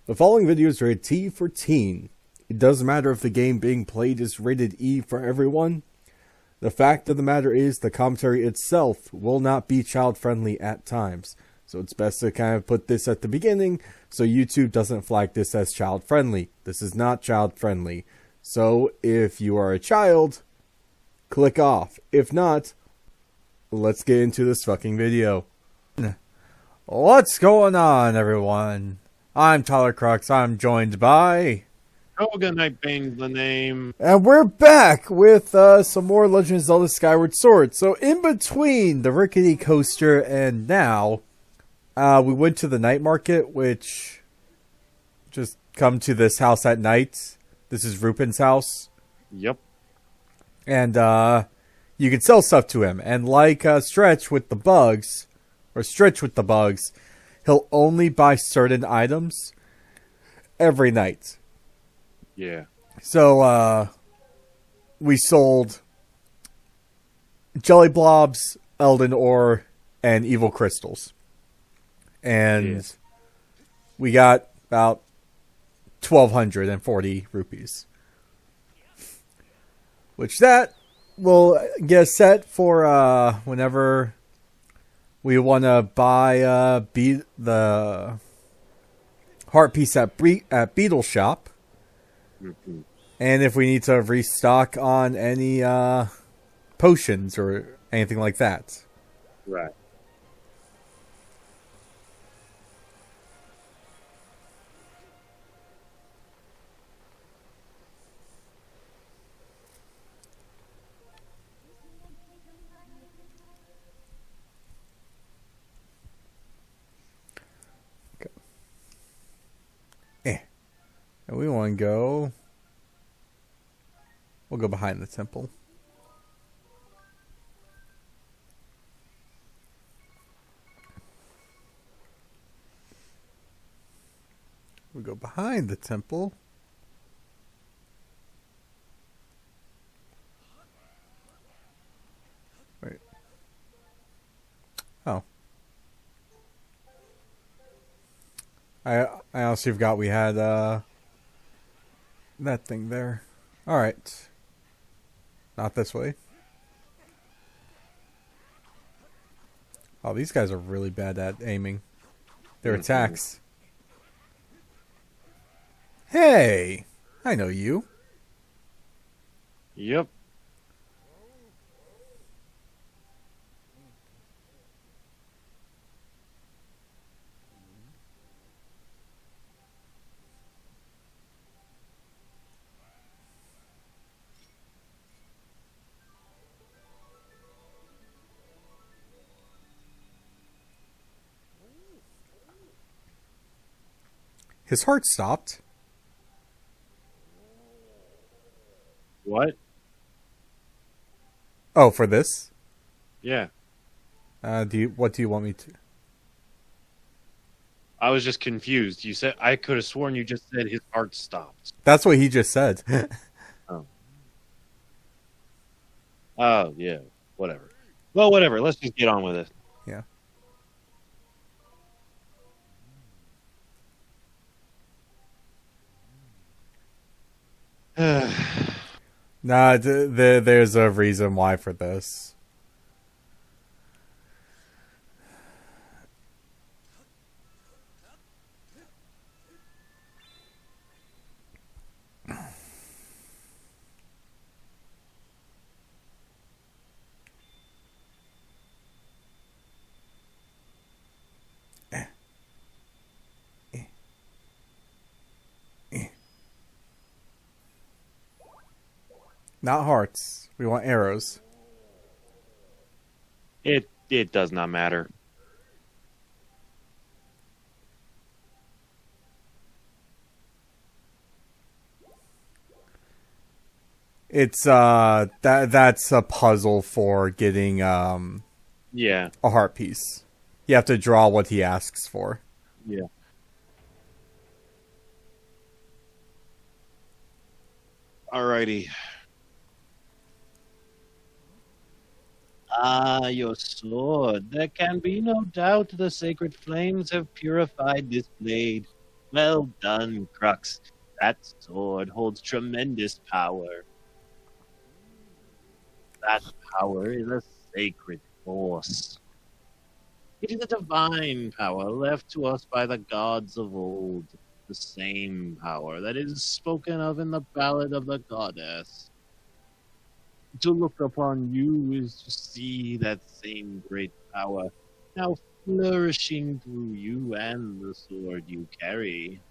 The following video is rated T for teen. It doesn't matter if the game being played is rated E for everyone. The fact of the matter is the commentary itself will not be child-friendly at times. So it's best to kind of put this at the beginning so YouTube doesn't flag this as child-friendly. This is not child-friendly. So if you are a child, click off. If not, let's get into this fucking video. What's going on, everyone? I'm Tyler Crux. I'm joined by Kogha Nightbane, the name. and we're back with some more Legend of Zelda Skyward Sword. So in between the rickety coaster and now, we went to the night market, which just come to this house at night. This is Rupin's house. Yep. And you can sell stuff to him. And like Stretch with the bugs, he'll only buy certain items every night. Yeah. So, we sold Jelly Blobs, Elden Ore, and Evil Crystals. And we got about 1,240 rupees. Which that will get us set for whenever we want to buy the heart piece at Beetle Shop. Mm-hmm. And if we need to restock on any potions or anything like that. Right. And we want to go... We'll go behind the temple. We go behind the temple. Wait. Oh. I honestly forgot we had that thing there. Alright. Not this way. Oh, these guys are really bad at aiming their attacks. Hey! I know you. Yep. His heart stopped. What? Oh, for this? Yeah. What do you want me to? I was just confused. You said I could have sworn you just said his heart stopped. That's what he just said. Oh. Oh, yeah. Whatever. Well, whatever. Let's just get on with it. Yeah. Nah, there's a reason why for this. Not hearts. We want arrows. It does not matter. It's that's a puzzle for getting Yeah. a heart piece. You have to draw what he asks for. Yeah. Alrighty. Ah, your sword. There can be no doubt the sacred flames have purified this blade. Well done, Crux. That sword holds tremendous power. That power is a sacred force. It is a divine power left to us by the gods of old, the same power that is spoken of in the Ballad of the Goddess. To look upon you is to see that same great power now flourishing through you and the sword you carry.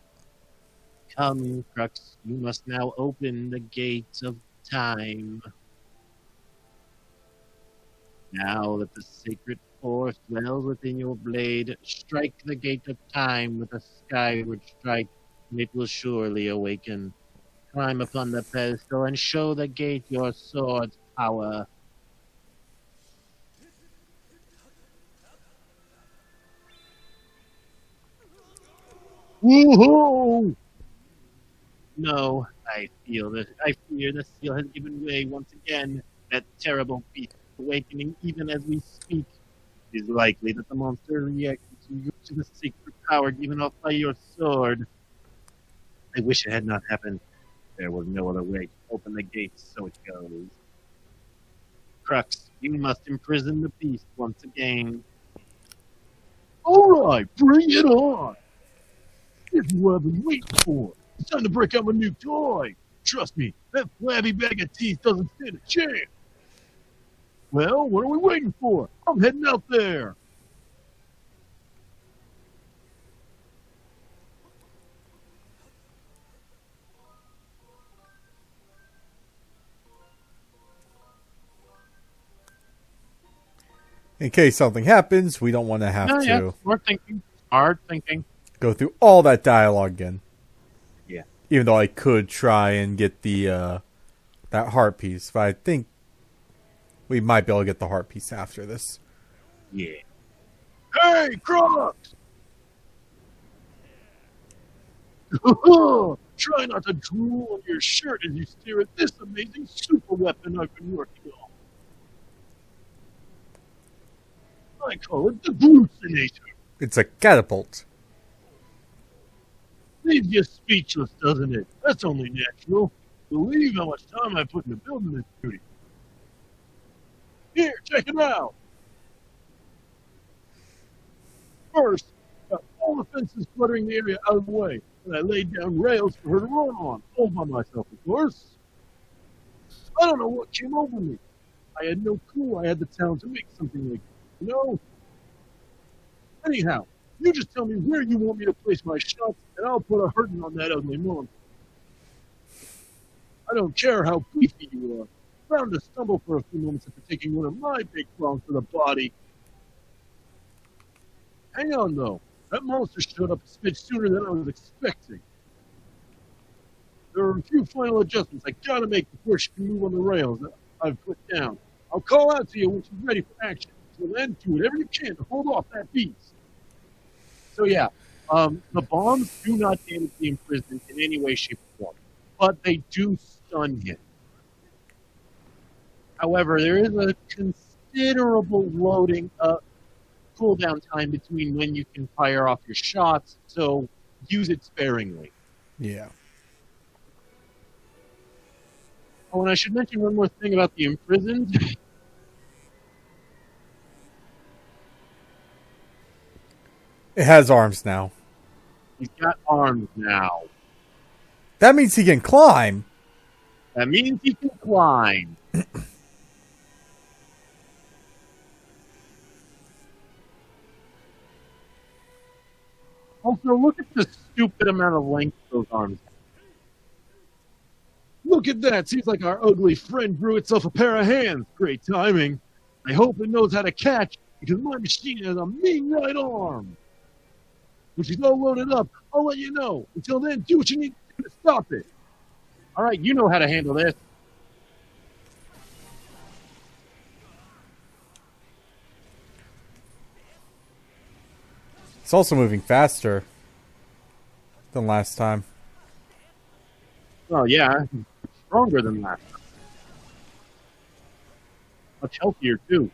Come, Crux, you must now open the gates of time. Now that the sacred force dwells within your blade, strike the gate of time with a skyward strike, and it will surely awaken. Climb upon the pedestal and show the gate your sword's power. Woohoo! No, I fear the seal has given way once again. That terrible beast awakening even as we speak. It is likely that the monster reacted to the sacred power given off by your sword. I wish it had not happened. There was no other way to open the gates, so it goes. Crux, you must imprison the beast once again. Alright, bring it on! This is what I've been waiting for. It's time to break out my new toy. Trust me, that flabby bag of teeth doesn't stand a chance. Well, what are we waiting for? I'm heading out there. In case something happens, we don't want to have to Yeah, smart thinking. Smart thinking. go through all that dialogue again. Yeah. Even though I could try and get the that heart piece, but I think we might be able to get the heart piece after this. Yeah. Hey, Crux! Try not to drool on your shirt as you stare at this amazing super weapon I've been working on. I call it the Glucinator. It's a catapult. Leaves you speechless, doesn't it? That's only natural. Believe how much time I put into building this beauty. Here, check it out. First, got all the fences cluttering the area out of the way, and I laid down rails for her to run on, all by myself, of course. I don't know what came over me. I had no clue I had the talent to make something like this, you know? Anyhow, you just tell me where you want me to place my shots, and I'll put a hurting on that ugly monster. I don't care how beefy you are. Bound to stumble for a few moments after taking one of my big prongs to the body. Hang on, though. That monster showed up a smidge sooner than I was expecting. There are a few final adjustments I gotta make before she can move on the rails that I've put down. I'll call out to you when she's ready for action. So then do whatever you can to hold off that beast. So yeah, the bombs do not damage the imprisoned in any way, shape, or form, but they do stun him. However, there is a considerable loading cooldown time between when you can fire off your shots, so use it sparingly. Yeah. Oh, and I should mention one more thing about the imprisoned. It has arms now. He's got arms now. That means he can climb. That means he can climb. Also, look at the stupid amount of length those arms have. Look at that! Seems like our ugly friend grew itself a pair of hands. Great timing. I hope it knows how to catch, because my machine has a mean right arm. When she's all loaded up, I'll let you know. Until then, do what you need to do to stop it. All right, you know how to handle this. It's also moving faster than last time. Well, yeah, stronger than last time. Much healthier, too.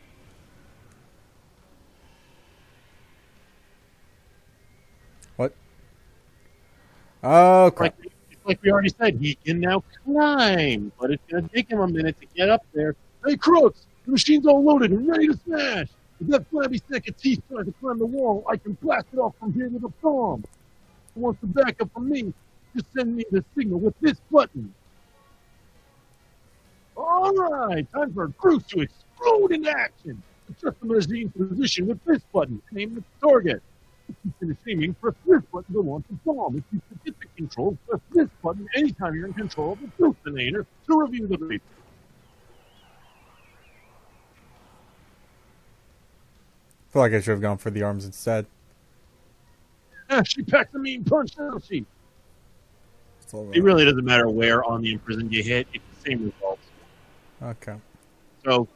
What? Oh, crap. Like we already said, he can now climb, but it's going to take him a minute to get up there. Hey, Crooks, the machine's all loaded and ready to smash. If that flabby sack of teeth tries to climb the wall, I can blast it off from here with a bomb. If it wants to back up from me, just send me the signal with this button. All right, time for Crooks to explode into action. Adjust the machine's position with this button. Aim at the target. If you finish aiming, press this button to launch the bomb. If you forget the controls, press this button anytime you're in control of the detonator to review the brief. I feel like I should have gone for the arms instead. She packs a mean punch, doesn't she? It It really doesn't matter where on the Imprisoned you hit. It's the same results. Okay. So,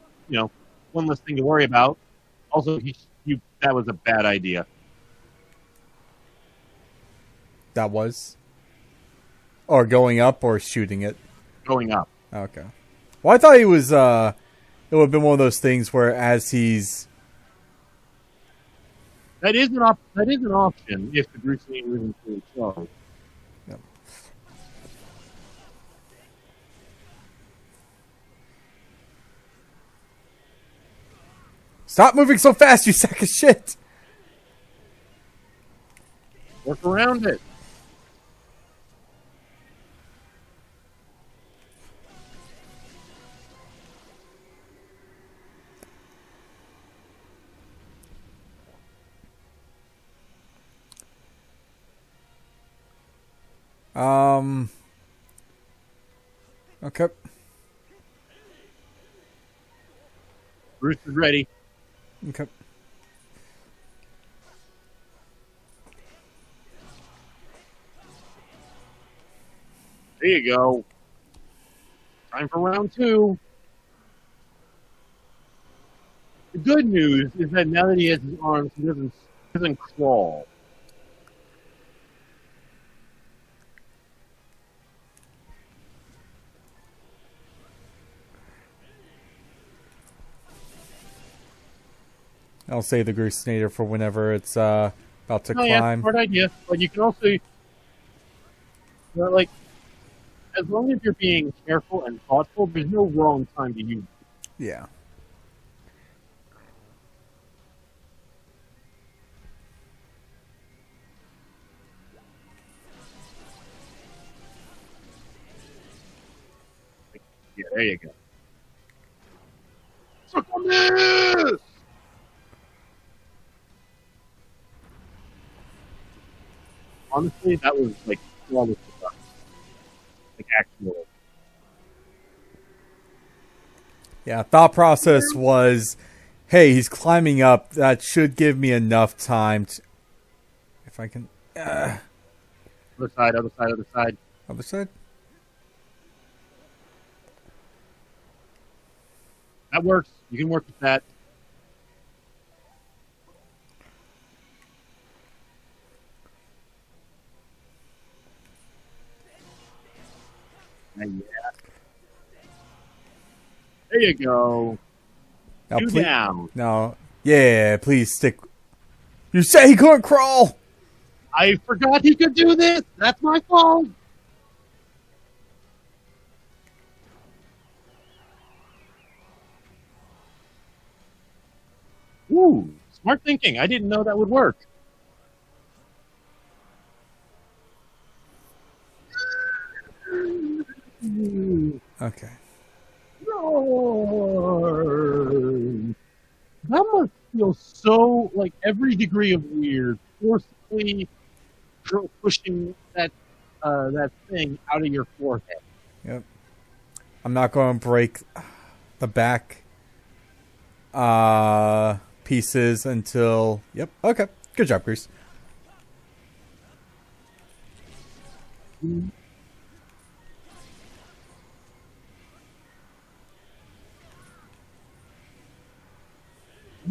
one less thing to worry about. Also, that was a bad idea. That was? Or going up or shooting it? Going up. Okay. Well, I thought he was, it would have been one of those things where as he's... That is an option if the Bruce Lee isn't fully charged. Yep. Stop moving so fast, you sack of shit! Work around it. Okay. Bruce is ready. Okay. There you go. Time for round 2. The good news is that now that he has his arms, he doesn't crawl. I'll save the Grusinator for whenever it's about to climb. Yeah, smart idea. But you can also, as long as you're being careful and thoughtful, there's no wrong time to use it. Yeah. Yeah, there you go. Suck on this! Honestly, that was flawless stuff. Actual. Yeah, thought process was, hey, he's climbing up. That should give me enough time to... If I can... Other side. Other side? That works. You can work with that. Yeah. There you go. Now, Two down. No. Yeah, please stick... You say he couldn't crawl! I forgot he could do this. That's my fault. Ooh, smart thinking. I didn't know that would work. Okay. No. That must feel so like every degree of weird, forcibly pushing that thing out of your forehead. Yep. I'm not going to break the back pieces until... Yep. Okay. Good job, Grease. You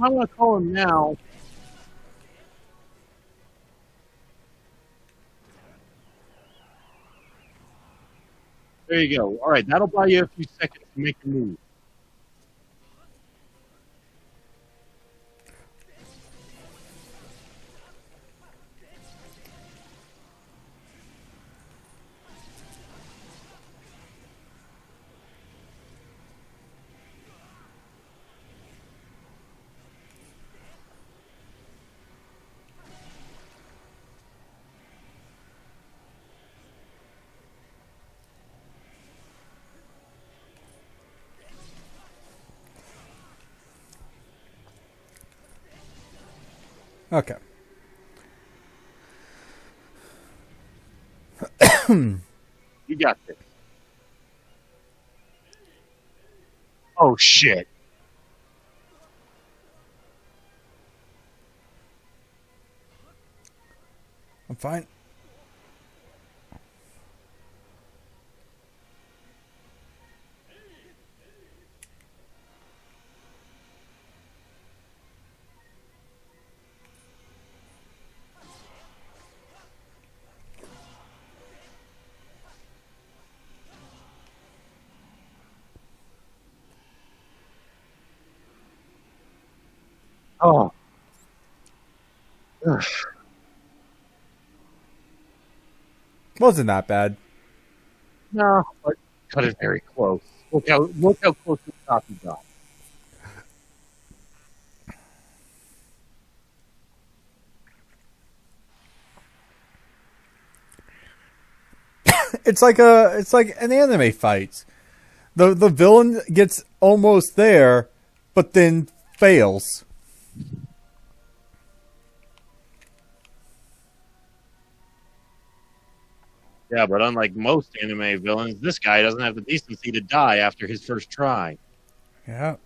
might want to call him now. There you go. All right, that'll buy you a few seconds to make a move. Okay. You got this. Oh, shit. I'm fine. Oh. Ugh. Wasn't that bad. No, but cut it very close. Look how close to the top you got. It's like an anime fight. The villain gets almost there, but then fails. Yeah, but unlike most anime villains, this guy doesn't have the decency to die after his first try. Yeah.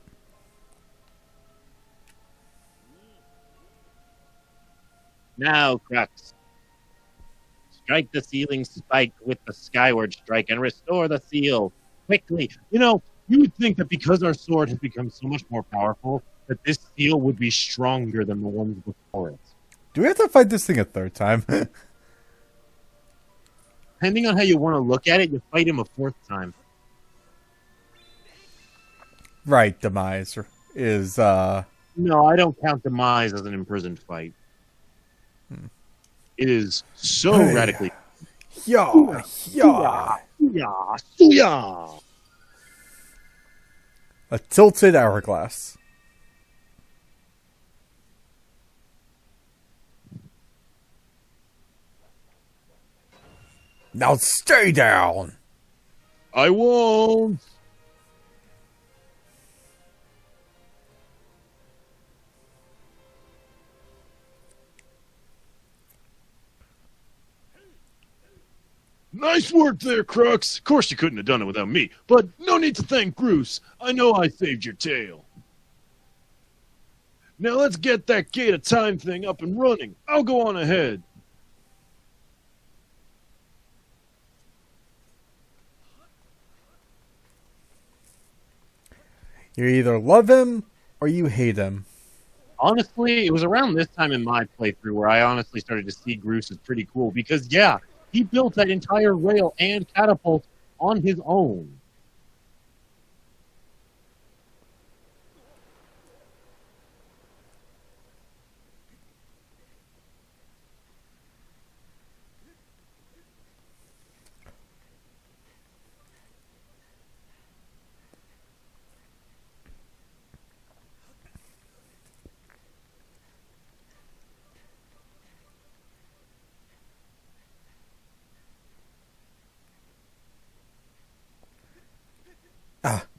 Now, Crux. Strike the ceiling spike with the Skyward strike and restore the seal. Quickly. You know, you would think that because our sword has become so much more powerful, that this seal would be stronger than the ones before it. Do we have to fight this thing a third time? Depending on how you want to look at it, you fight him a fourth time. Right, Demise is No, I don't count Demise as an imprisoned fight. It is so radically. Yeah. Suya. A tilted hourglass. Now stay down. I won't. Nice work there, Crux. Of course you couldn't have done it without me, but no need to thank Bruce. I know I saved your tail. Now let's get that gate of time thing up and running. I'll go on ahead. You either love him or you hate him. Honestly, it was around this time in my playthrough where I honestly started to see Bruce as pretty cool because, yeah, he built that entire rail and catapult on his own.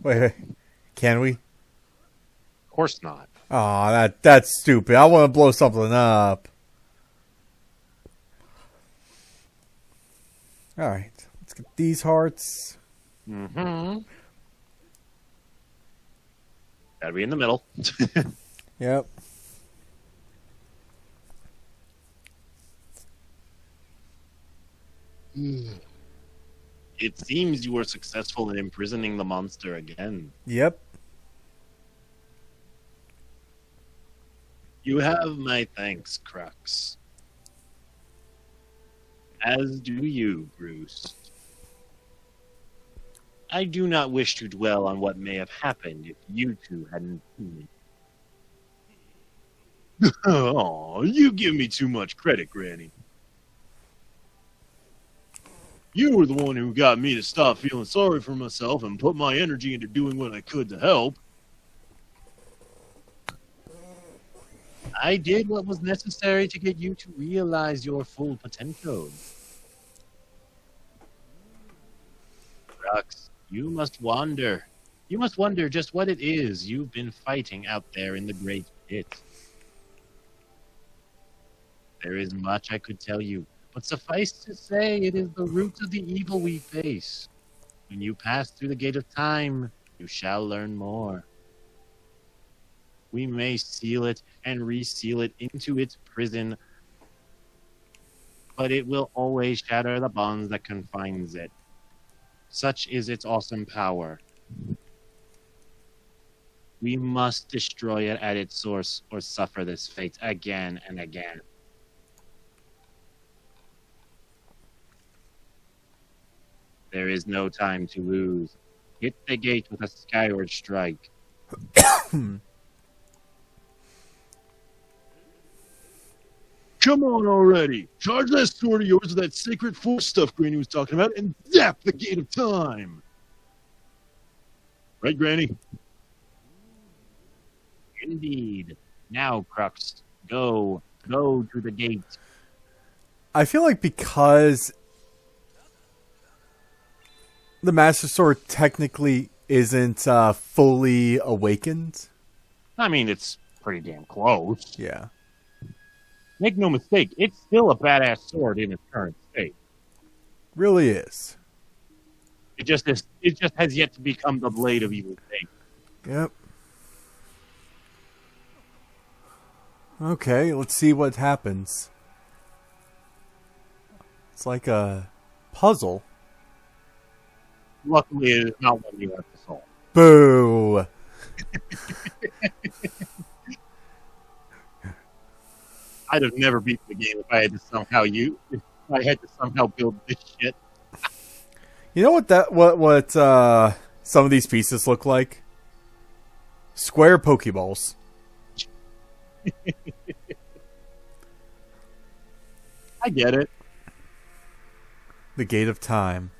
Wait. Can we? Of course not. Aw, that's stupid. I want to blow something up. Alright. Let's get these hearts. Mm-hmm. Gotta be in the middle. Yep. It seems you were successful in imprisoning the monster again. Yep. You have my thanks, Crux. As do you, Bruce. I do not wish to dwell on what may have happened if you two hadn't seen it. Oh, you give me too much credit, Granny. You were the one who got me to stop feeling sorry for myself and put my energy into doing what I could to help. I did what was necessary to get you to realize your full potential. Crux, you must wonder. You must wonder just what it is you've been fighting out there in the Great Pit. There is much I could tell you, but suffice to say, it is the root of the evil we face. When you pass through the gate of time, you shall learn more. We may seal it and reseal it into its prison, but it will always shatter the bonds that confines it. Such is its awesome power. We must destroy it at its source or suffer this fate again and again. There is no time to lose. Hit the gate with a skyward strike. Come on already! Charge that sword of yours with that sacred force stuff Granny was talking about and zap the gate of time! Right, Granny? Indeed. Now, Crux, go. Go to the gate. I feel like because the Master Sword technically isn't fully awakened. I mean, it's pretty damn close. Yeah. Make no mistake, it's still a badass sword in its current state. Really is. It just has yet to become the blade of evil fate. Yep. Okay, let's see what happens. It's like a puzzle. Luckily, it is not one you have to solve. Boo! I'd have never beaten the game if I had to somehow build this shit. You know what some of these pieces look like? Square Pokeballs. I get it. The Gate of Time.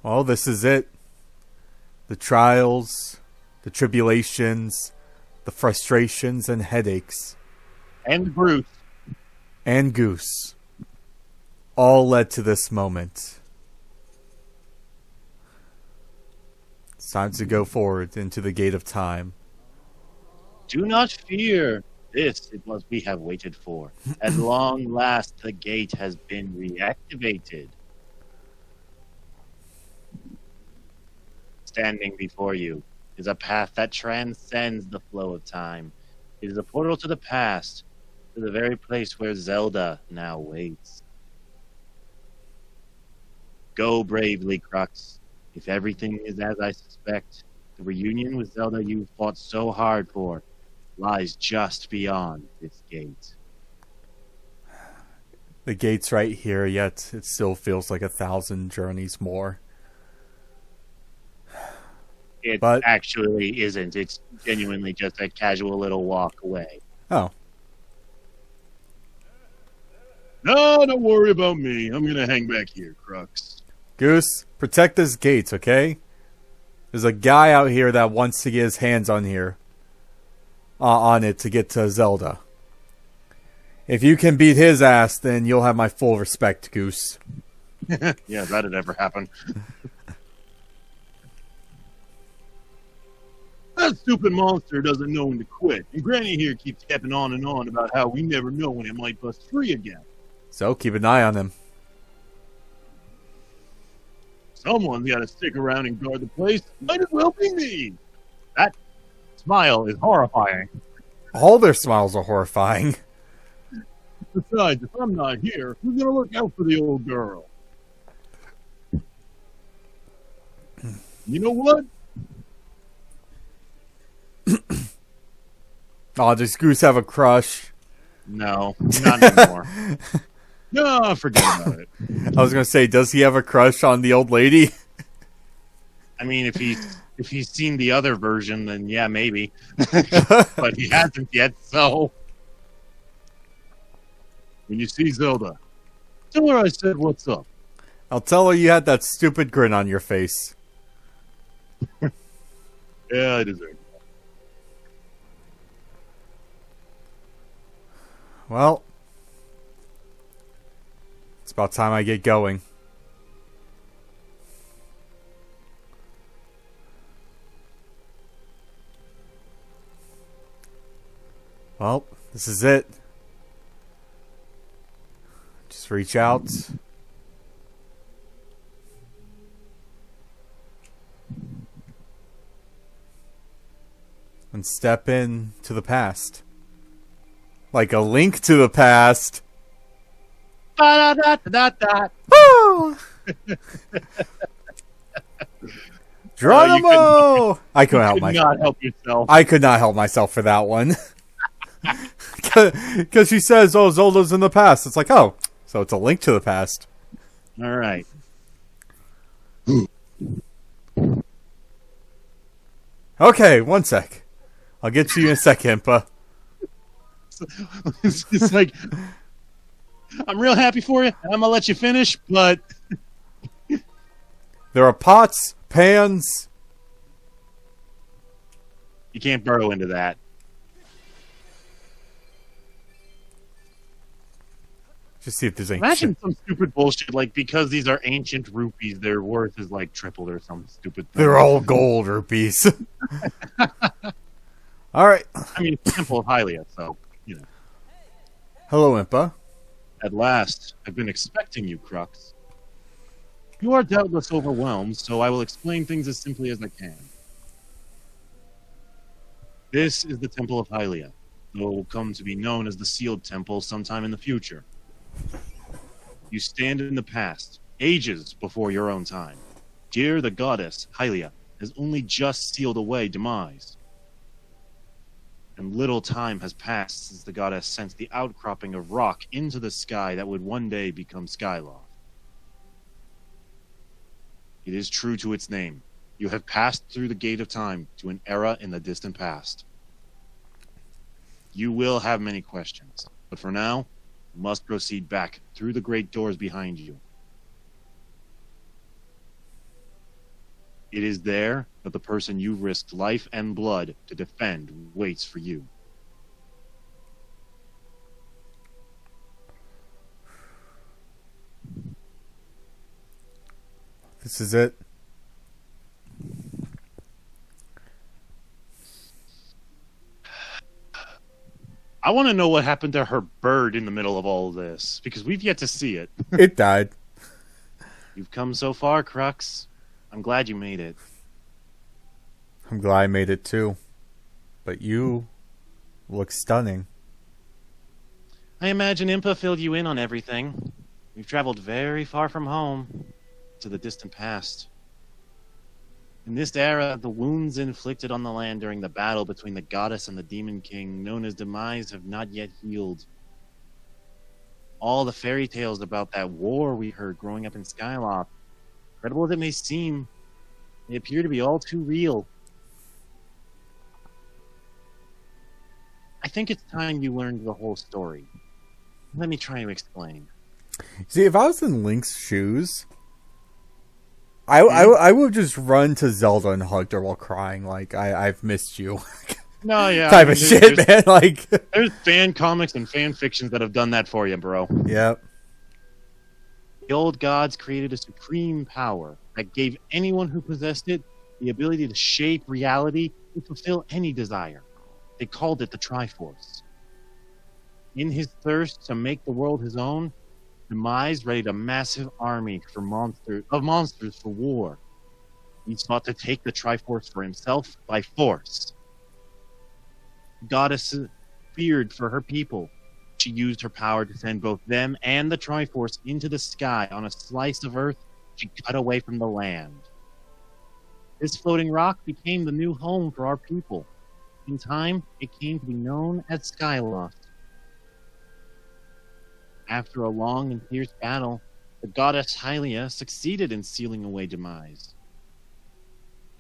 Well, this is it. The trials, the tribulations, the frustrations and headaches. And Bruce. And Goose. All led to this moment. It's time to go forward into the Gate of Time. Do not fear. This is what we have waited for. At long last, the gate has been reactivated. Standing before you is a path that transcends the flow of time. It is a portal to the past, to the very place where Zelda now waits. Go bravely, Crux. If everything is as I suspect, the reunion with Zelda you fought so hard for lies just beyond this gate. The gate's right here, yet it still feels like 1,000 journeys more. It actually isn't. It's genuinely just a casual little walk away. Oh. No, don't worry about me. I'm going to hang back here, Crux. Goose, protect this gate, okay? There's a guy out here that wants to get his hands on it to get to Zelda. If you can beat his ass, then you'll have my full respect, Goose. Yeah, that'd ever happen. That stupid monster doesn't know when to quit, and Granny here keeps yapping on and on about how we never know when it might bust free again. So keep an eye on him. Someone's got to stick around and guard the place. Might as well be me. That smile is horrifying. All their smiles are horrifying. Besides, if I'm not here, who's going to look out for the old girl? You know what? Oh, does Goose have a crush? No, not anymore. No, forget about it. I was going to say, does he have a crush on the old lady? I mean, if he's seen the other version, then yeah, maybe. But he hasn't yet, so... When you see Zelda, tell her I said what's up. I'll tell her you had that stupid grin on your face. Yeah, I deserve it. Well, it's about time I get going. Well, this is it. Just reach out. And step in to the past. Like a link to the past. Woo! Geronimo! I couldn't help myself. Not help yourself. I could not help myself for that one. Because she says, oh, Zelda's in the past. It's like, oh, so it's a link to the past. All right. Okay, one sec. I'll get to you in a sec, Impa. It's like, I'm real happy for you. I'm going to let you finish, but... There are pots, pans. You can't burrow into that. Just see if there's any Imagine some stupid bullshit, like, because these are ancient rupees, their worth is, like, tripled or some stupid thing. They're all gold rupees. Alright. I mean, it's Temple of Hylia, so, you know. Hello, Impa. At last, I've been expecting you, Crux. You are doubtless overwhelmed, so I will explain things as simply as I can. This is the Temple of Hylia, though it will come to be known as the Sealed Temple sometime in the future. You stand in the past, ages before your own time. Here, the goddess, Hylia, has only just sealed away demise. And little time has passed since the goddess sent the outcropping of rock into the sky that would one day become Skyloft. It is true to its name. You have passed through the gate of time to an era in the distant past. You will have many questions, but for now, you must proceed back through the great doors behind you. It is there that the person you risked life and blood to defend waits for you. This is it. I want to know what happened to her bird in the middle of all of this, because we've yet to see it. It died. You've come so far, Crux. I'm glad you made it. I'm glad I made it too. But you look stunning. I imagine Impa filled you in on everything. We've traveled very far from home, to the distant past. In this era, the wounds inflicted on the land during the battle between the goddess and the demon king, known as Demise, have not yet healed. All the fairy tales about that war we heard growing up in Skyloft, incredible as it may seem, they appear to be all too real. I think it's time you learned the whole story. Let me try to explain. See, if I was in Link's shoes, I would just run to Zelda and hug her while crying, like, I've missed you. No, yeah. Type of shit, man. Like, there's fan comics and fan fictions that have done that for you, bro. Yep. The old gods created a supreme power that gave anyone who possessed it the ability to shape reality and fulfill any desire. They called it the Triforce. In his thirst to make the world his own, Demise readied a massive army of monsters for war. He sought to take the Triforce for himself by force. The goddess feared for her people. She used her power to send both them and the Triforce into the sky on a slice of earth she cut away from the land. This floating rock became the new home for our people. In time, it came to be known as Skyloft. After a long and fierce battle, the goddess Hylia succeeded in sealing away Demise.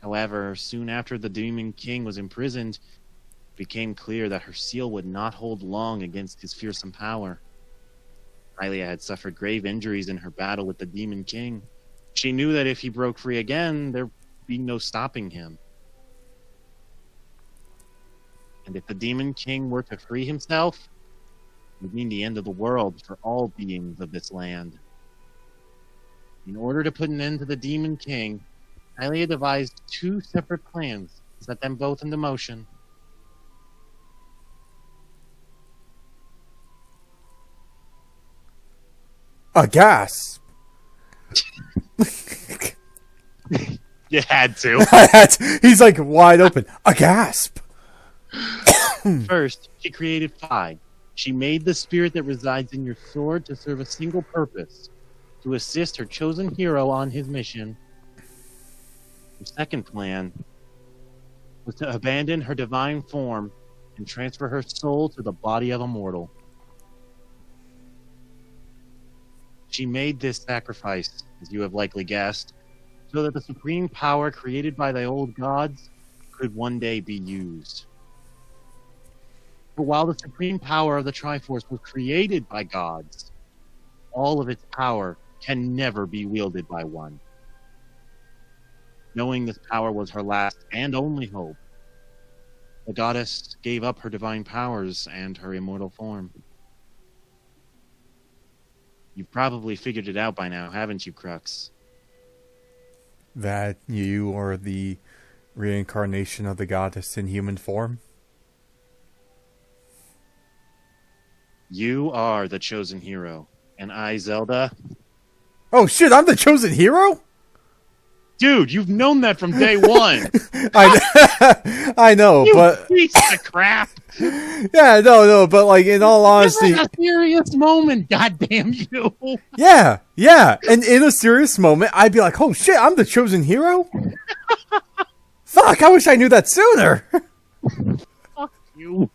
However, soon after the Demon King was imprisoned, it became clear that her seal would not hold long against his fearsome power. Hylia had suffered grave injuries in her battle with the Demon King. She knew that if he broke free again, there would be no stopping him. And if the Demon King were to free himself, would mean the end of the world for all beings of this land. In order to put an end to the Demon King, Hylia devised 2 separate plans to set them both into motion. A gasp. You had to. He's like wide open. A gasp. First, she created Phi. She made the spirit that resides in your sword to serve a single purpose, to assist her chosen hero on his mission. Her second plan was to abandon her divine form and transfer her soul to the body of a mortal. She made this sacrifice, as you have likely guessed, so that the supreme power created by the old gods could one day be used. But while the supreme power of the Triforce was created by gods, all of its power can never be wielded by one. Knowing this power was her last and only hope, the goddess gave up her divine powers and her immortal form. You've probably figured it out by now, haven't you, Crux? That you are the reincarnation of the goddess in human form? You are the chosen hero, and I, Zelda... Oh shit, I'm the chosen hero? Dude, you've known that from day one! I know, you but... piece of crap! Yeah, no, but like, in all honesty... This is a serious moment, goddamn you! Yeah, and in a serious moment, I'd be like, oh shit, I'm the chosen hero? Fuck, I wish I knew that sooner! Fuck you.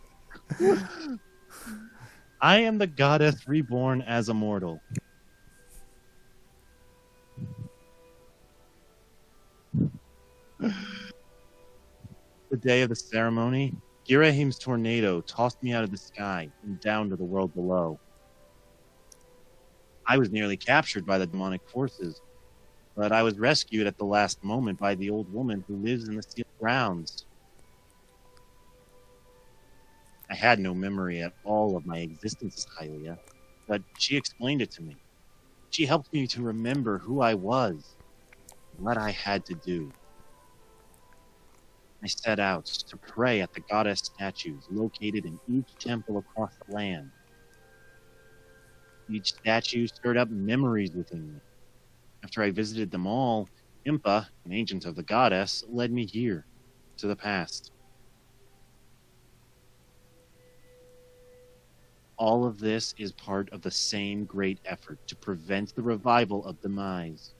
I am the goddess reborn as a mortal. The day of the ceremony, Girahim's tornado tossed me out of the sky and down to the world below. I was nearly captured by the demonic forces, but I was rescued at the last moment by the old woman who lives in the sealed grounds. I had no memory at all of my existence as Hylia, but she explained it to me. She helped me to remember who I was and what I had to do. I set out to pray at the goddess statues located in each temple across the land. Each statue stirred up memories within me. After I visited them all, Impa, an agent of the goddess, led me here, to the past. All of this is part of the same great effort to prevent the revival of Demise.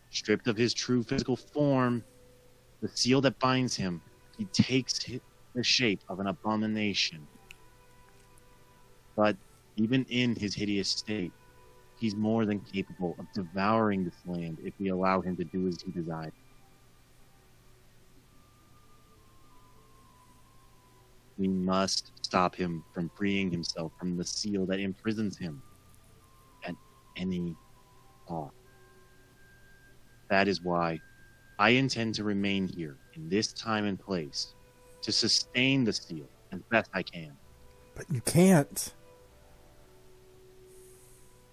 Stripped of his true physical form, the seal that binds him, he takes the shape of an abomination. But even in his hideous state, he's more than capable of devouring this land if we allow him to do as he desires. We must stop him from freeing himself from the seal that imprisons him at any cost. That is why I intend to remain here in this time and place to sustain the seal as best I can. But you can't.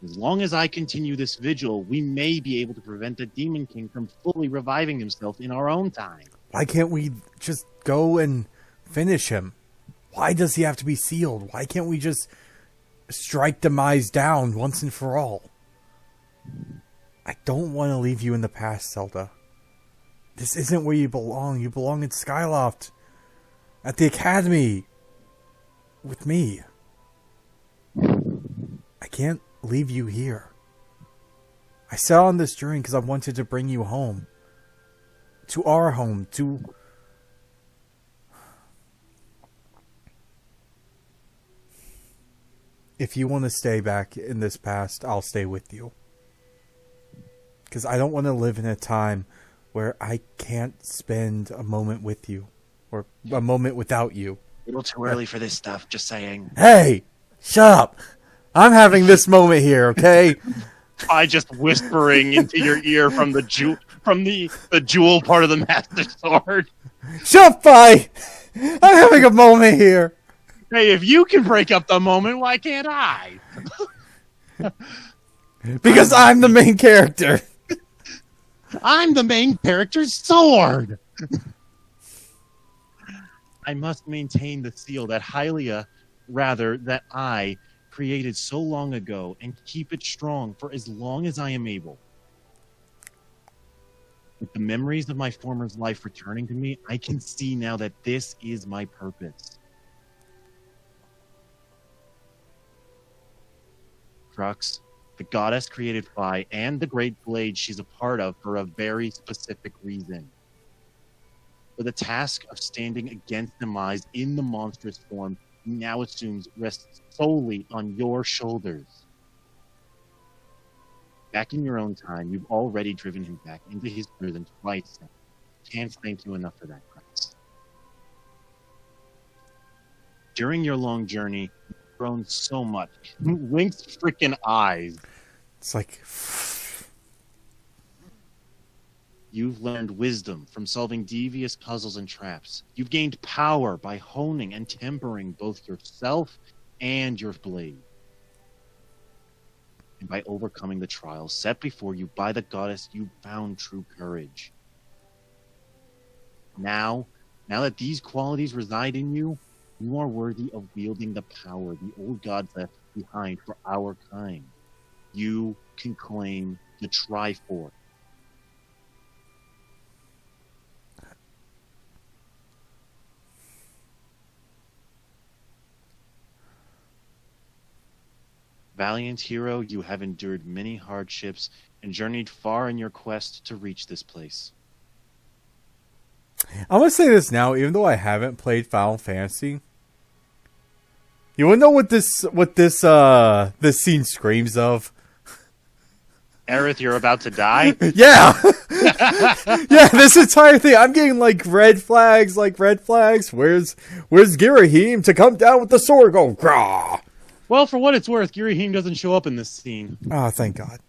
As long as I continue this vigil, we may be able to prevent the Demon King from fully reviving himself in our own time. Why can't we just go and finish him? Why does he have to be sealed? Why can't we just strike Demise down once and for all? I don't want to leave you in the past, Zelda. This isn't where you belong. You belong in Skyloft. At the Academy. With me. I can't leave you here. I set on this journey because I wanted to bring you home. To our home. To... If you want to stay back in this past, I'll stay with you. Because I don't want to live in a time where I can't spend a moment with you. Or a moment without you. A little too early for this stuff, just saying. Hey! Shut up! I'm having this moment here, okay? I just whispering into your ear from the jewel part of the Master Sword. Shut up, Fi! I'm having a moment here. Hey, if you can break up the moment, why can't I? Because I'm the main character. I'm the main character's sword. I must maintain the seal that that I created so long ago and keep it strong for as long as I am able. With the memories of my former life returning to me, I can see now that this is my purpose. Crux, the goddess created Phi and the great blade she's a part of for a very specific reason. For the task of standing against demise in the monstrous form he now assumes rests solely on your shoulders. Back in your own time, you've already driven him back into his prison twice. Can't thank you enough for that, Crux. During your long journey, you've grown so much. Link's freaking eyes. It's like... You've learned wisdom from solving devious puzzles and traps. You've gained power by honing and tempering both yourself and your blade. And by overcoming the trials set before you by the goddess, you found true courage. Now that these qualities reside in you, you are worthy of wielding the power the old gods left behind for our kind. You can claim the Triforce. Valiant hero, you have endured many hardships and journeyed far in your quest to reach this place. I'm gonna say this now, even though I haven't played Final Fantasy. You wanna know what this scene screams of? Aerith, you're about to die? Yeah! Yeah, this entire thing, I'm getting like red flags. Where's Girahim to come down with the sword? Go, grah! Well, for what it's worth, Girahim doesn't show up in this scene. Oh, thank God.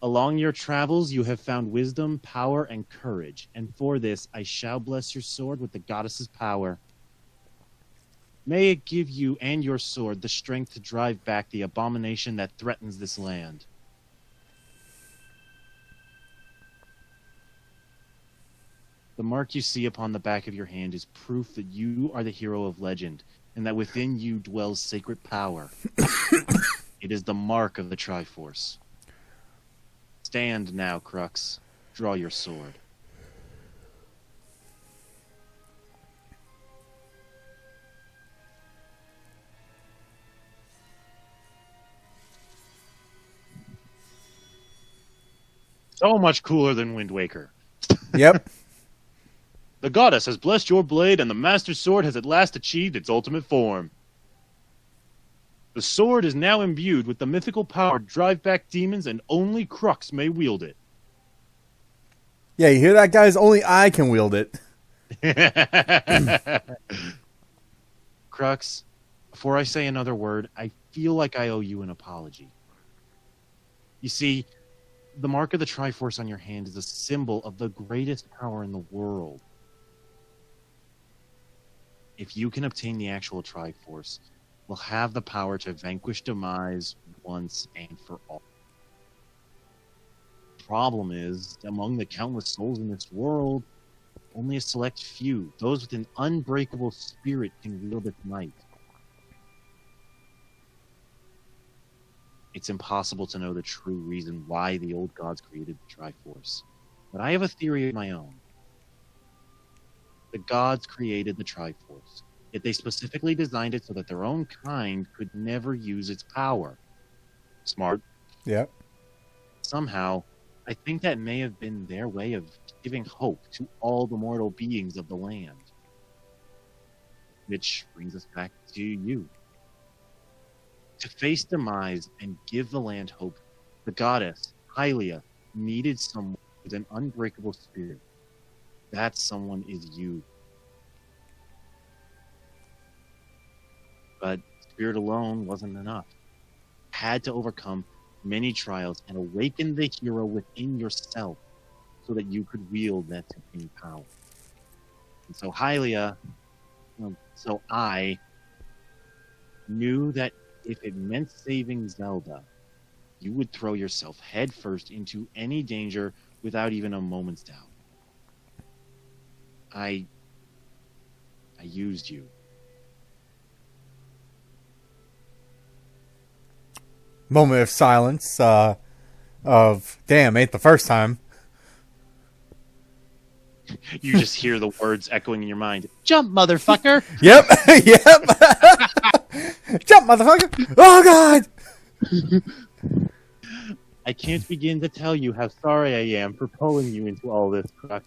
Along your travels, you have found wisdom, power, and courage. And for this, I shall bless your sword with the goddess's power. May it give you and your sword the strength to drive back the abomination that threatens this land. The mark you see upon the back of your hand is proof that you are the hero of legend, and that within you dwells sacred power. It is the mark of the Triforce. Stand now, Crux. Draw your sword. So much cooler than Wind Waker. Yep. The goddess has blessed your blade, and the master sword has at last achieved its ultimate form. The sword is now imbued with the mythical power to drive back demons, and only Crux may wield it. Yeah, you hear that, guys? Only I can wield it. Crux, before I say another word, I feel like I owe you an apology. You see, the mark of the Triforce on your hand is a symbol of the greatest power in the world. If you can obtain the actual Triforce, we'll have the power to vanquish demise once and for all. The problem is, among the countless souls in this world, only a select few, those with an unbreakable spirit, can wield its might. It's impossible to know the true reason why the old gods created the Triforce, but I have a theory of my own. The gods created the Triforce, yet they specifically designed it so that their own kind could never use its power. Smart. Yep. Somehow, I think that may have been their way of giving hope to all the mortal beings of the land. Which brings us back to you. To face demise and give the land hope, the goddess, Hylia, needed someone with an unbreakable spirit. That someone is you. But spirit alone wasn't enough. Had to overcome many trials and awaken the hero within yourself so that you could wield that supreme power. And so Hylia, so I knew that if it meant saving Zelda, you would throw yourself headfirst into any danger without even a moment's doubt. I used you. Moment of silence. Of damn, ain't the first time. You just hear the words echoing in your mind. Jump, motherfucker! Yep, yep. Jump, motherfucker! Oh God! I can't begin to tell you how sorry I am for pulling you into all this crap.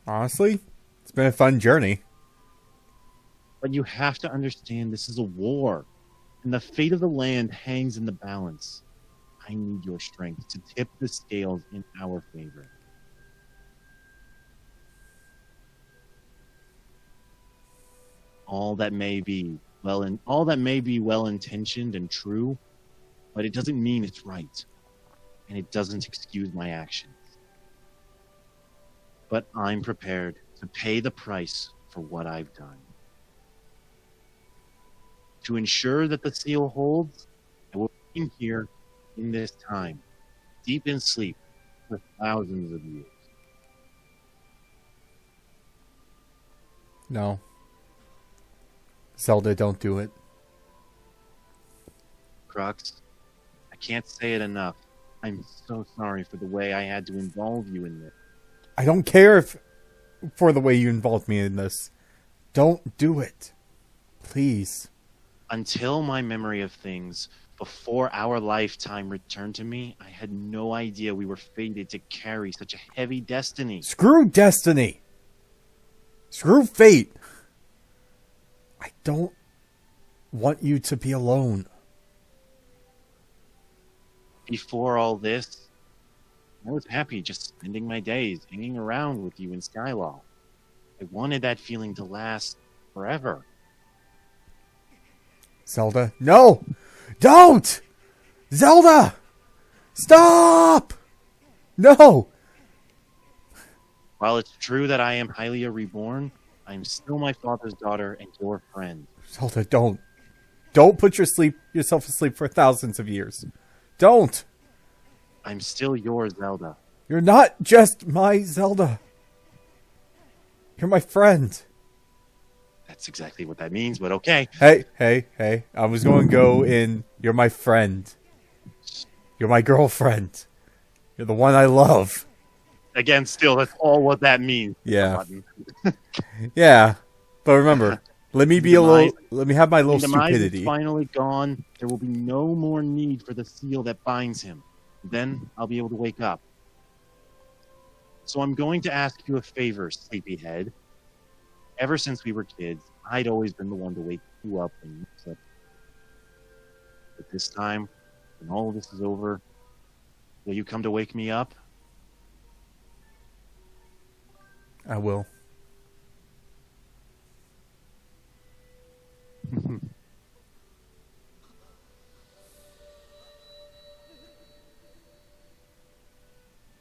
Honestly, it's been a fun journey. But you have to understand this is a war, and the fate of the land hangs in the balance. I need your strength to tip the scales in our favor. All that may be well intentioned and true, but it doesn't mean it's right, and it doesn't excuse my actions. But I'm prepared to pay the price for what I've done. To ensure that the seal holds, I will be here in this time, deep in sleep for thousands of years. No. Zelda, don't do it. Crux, I can't say it enough. I'm so sorry for the way I had to involve you in this. I don't care for the way you involved me in this. Don't do it. Please. Until my memory of things before our lifetime returned to me, I had no idea we were fated to carry such a heavy destiny. Screw destiny. Screw fate. I don't want you to be alone. Before all this, I was happy just spending my days hanging around with you in Skylaw. I wanted that feeling to last forever. Zelda, no! Don't! Zelda! Stop! No! While it's true that I am Hylia reborn, I am still my father's daughter and your friend. Zelda, don't. Don't put yourself to sleep for thousands of years. Don't! I'm still your Zelda. You're not just my Zelda. You're my friend. That's exactly what that means, but okay. Hey. I was going to go in, you're my friend. You're my girlfriend. You're the one I love. Again, still, that's all what that means. Yeah. Yeah. But remember, let me have my little stupidity. Is finally gone. There will be no more need for the seal that binds him. Then I'll be able to wake up. So I'm going to ask you a favor, sleepyhead. Ever since we were kids, I'd always been the one to wake you up when you slept. But this time, when all of this is over, will you come to wake me up? I will.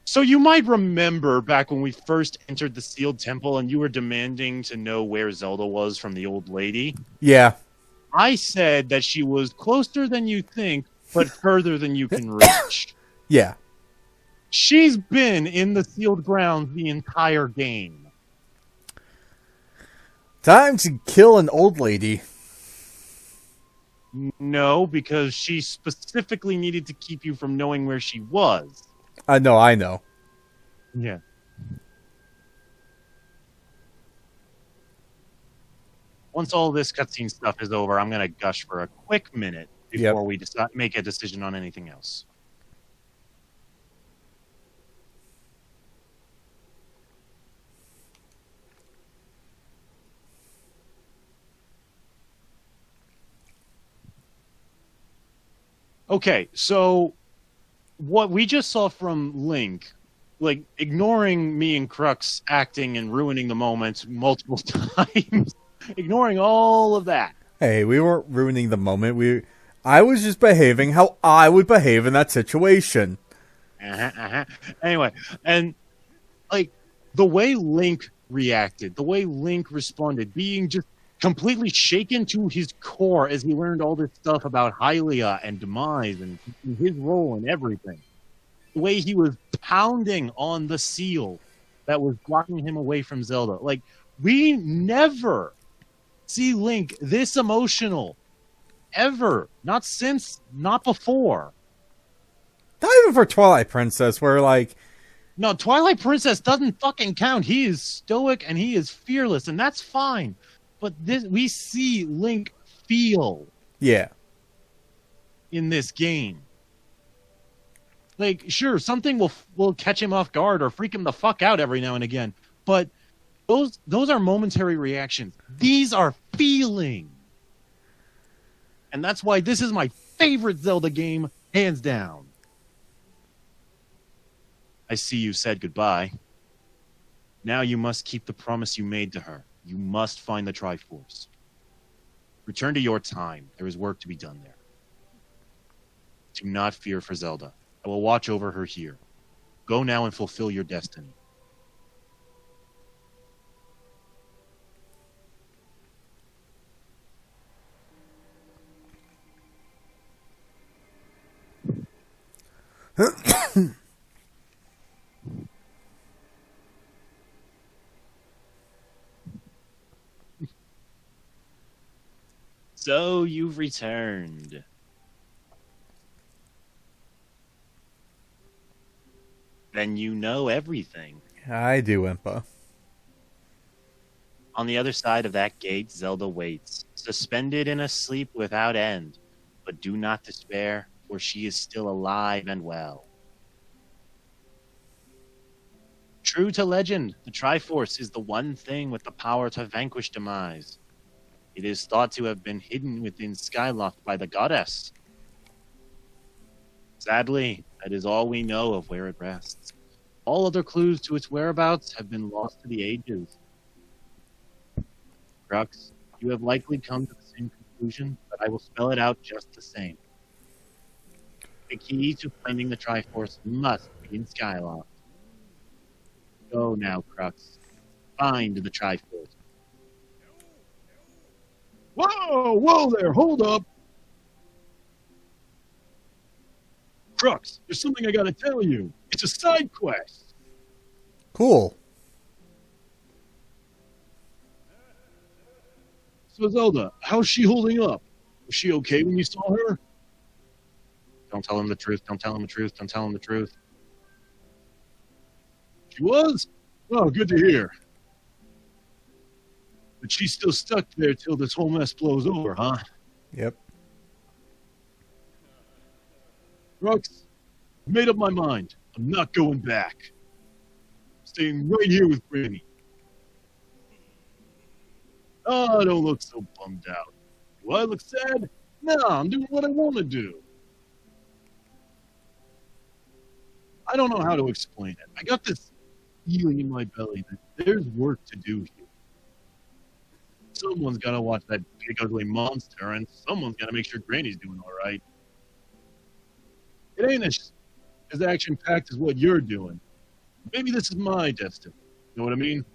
So you might remember back when we first entered the sealed temple and you were demanding to know where Zelda was from the old lady? Yeah. I said that she was closer than you think, but further than you can reach. Yeah. She's been in the sealed grounds the entire game. Time to kill an old lady. No, because she specifically needed to keep you from knowing where she was. I know. Yeah. Once all this cutscene stuff is over, I'm going to gush for a quick minute before we make a decision on anything else. Okay, so what we just saw from Link, like ignoring me and Crux acting and ruining the moment multiple times, ignoring all of that. Hey, we weren't ruining the moment. I was just behaving how I would behave in that situation. Anyway, and like the way Link reacted, the way Link responded, being just completely shaken to his core as he learned all this stuff about Hylia and Demise and his role in everything. The way he was pounding on the seal that was blocking him away from Zelda. Like, we never see Link this emotional. Ever. Not since, not before. Not even for Twilight Princess, where, like... No, Twilight Princess doesn't fucking count. He is stoic and he is fearless, and that's fine. But this, we see Link feel. Yeah. In this game. Like, sure, something will catch him off guard or freak him the fuck out every now and again. But those are momentary reactions. These are feeling. And that's why this is my favorite Zelda game, hands down. I see you said goodbye. Now you must keep the promise you made to her. You must find the Triforce. Return to your time. There is work to be done there. Do not fear for Zelda. I will watch over her here. Go now and fulfill your destiny. So you've returned. Then you know everything. I do, Impa. On the other side of that gate, Zelda waits, suspended in a sleep without end. But do not despair, for she is still alive and well. True to legend, the Triforce is the one thing with the power to vanquish Demise. It is thought to have been hidden within Skyloft by the goddess. Sadly, that is all we know of where it rests. All other clues to its whereabouts have been lost to the ages. Crux, you have likely come to the same conclusion, but I will spell it out just the same. The key to finding the Triforce must be in Skyloft. Go now, Crux. Find the Triforce. Whoa there, hold up! Crux, there's something I gotta tell you. It's a side quest. Cool. So Zelda, how's she holding up? Was she okay when you saw her? Don't tell him the truth, don't tell him the truth, don't tell him the truth. She was? Oh, good to hear. But she's still stuck there till this whole mess blows over, huh? Yep. Crux, I made up my mind. I'm not going back. I'm staying right here with Granny. Oh, don't look so bummed out. Do I look sad? No, I'm doing what I want to do. I don't know how to explain it. I got this feeling in my belly that there's work to do here. Someone's got to watch that big ugly monster, and someone's got to make sure Granny's doing all right. It ain't as action-packed as what you're doing. Maybe this is my destiny. You know what I mean?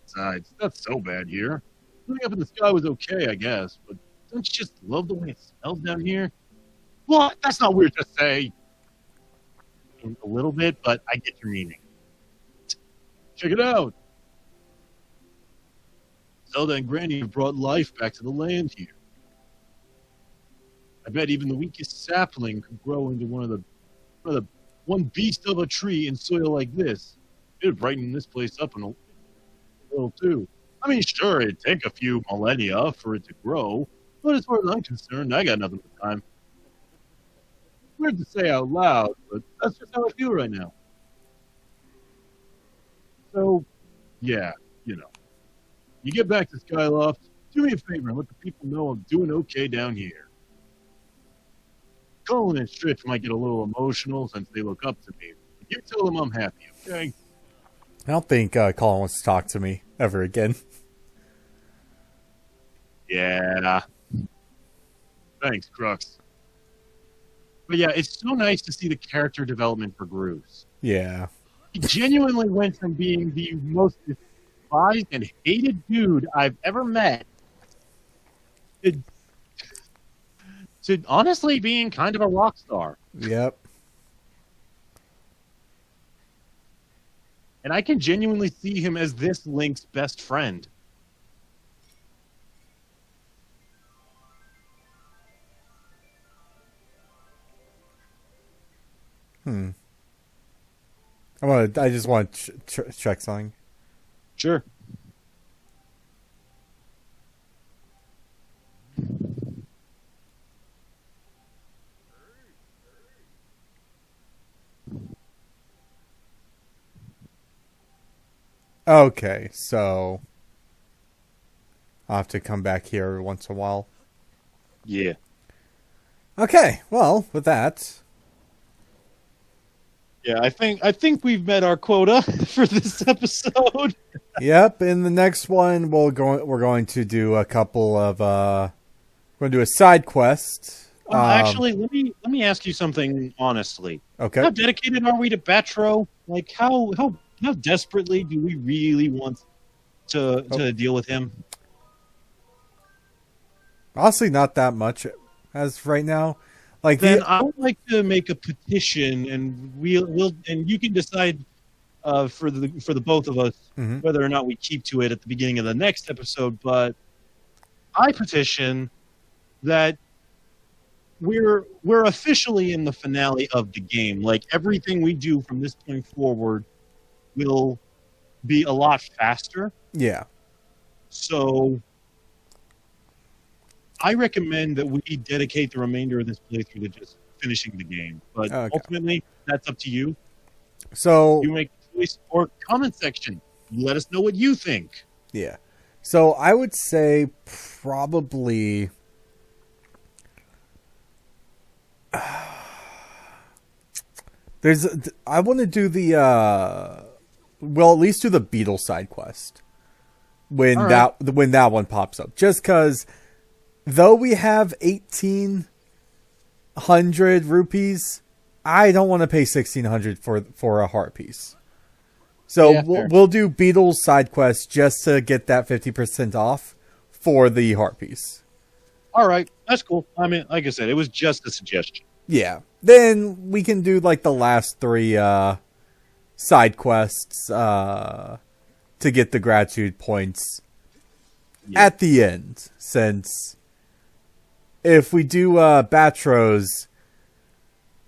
Besides, it's not so bad here. Living up in the sky was okay, I guess, but don't you just love the way it smells down here? What? That's not weird to say. A little bit, but I get your meaning. Check it out. Zelda and Granny have brought life back to the land here. I bet even the weakest sapling could grow into one beast of a tree in soil like this. It'd brighten this place up a little too. I mean, sure, it'd take a few millennia for it to grow, but as far as I'm concerned, I got nothing but time. Weird to say out loud, but that's just how I feel right now. So, yeah, you know. You get back to Skyloft, do me a favor and let the people know I'm doing okay down here. Colin and Stritch might get a little emotional since they look up to me. But you tell them I'm happy, okay? I don't think Colin wants to talk to me ever again. Yeah. Thanks, Crux. But yeah, it's so nice to see the character development for Bruce. Yeah. He genuinely went from being the most despised and hated dude I've ever met to honestly being kind of a rock star. Yep. And I can genuinely see him as this Link's best friend. I just want to check something. Sure. Okay, so I'll have to come back here every once in a while. Yeah. Okay, well, with that. Yeah, I think we've met our quota for this episode. Yep, in the next one we're going to do a couple of we're going to do a side quest. Actually, let me ask you something honestly. Okay. How dedicated are we to Batro? Like how desperately do we really want to deal with him? Honestly, not that much as of right now. Like then I would like to make a petition, and we'll and you can decide for the both of us whether or not we keep to it at the beginning of the next episode. But I petition that we're officially in the finale of the game. Like everything we do from this point forward will be a lot faster. Yeah. So I recommend that we dedicate the remainder of this playthrough to just finishing the game. But ultimately, that's up to you. So you make a choice or comment section. Let us know what you think. Yeah. So I would say probably I want to do the well, at least do the Beetle side quest when that one pops up. Just because though we have 1,800 rupees, I don't want to pay 1,600 for a heart piece. So yeah, we'll do Beetle's side quest just to get that 50% off for the heart piece. All right, that's cool. I mean, like I said, it was just a suggestion. Yeah. Then we can do like the last 3 side quests to get the gratitude points at the end. Since if we do Batro's,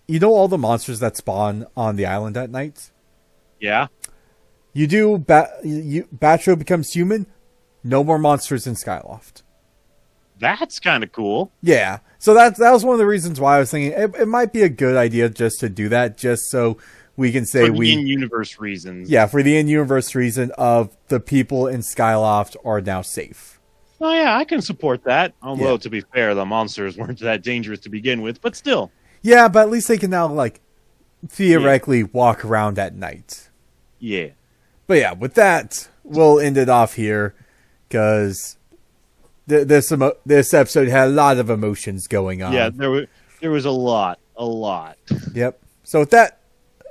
you know all the monsters that spawn on the island at night? Yeah. You do Batro becomes human, no more monsters in Skyloft. That's kind of cool. Yeah. So that was one of the reasons why I was thinking it might be a good idea just to do that, just so we can say for the in-universe reasons. Yeah, for the in-universe reason of the people in Skyloft are now safe. Oh yeah, I can support that. Although to be fair, the monsters weren't that dangerous to begin with, but still. Yeah, but at least they can now like theoretically walk around at night. Yeah. But yeah, with that, we'll end it off here because this episode had a lot of emotions going on. Yeah, there was a lot. Yep. So with that,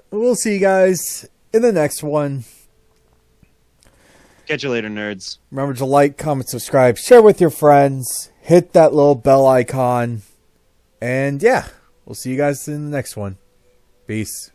we'll see you guys in the next one. Catch you later, nerds. Remember to like, comment, subscribe, share with your friends, hit that little bell icon, and yeah, we'll see you guys in the next one. Peace.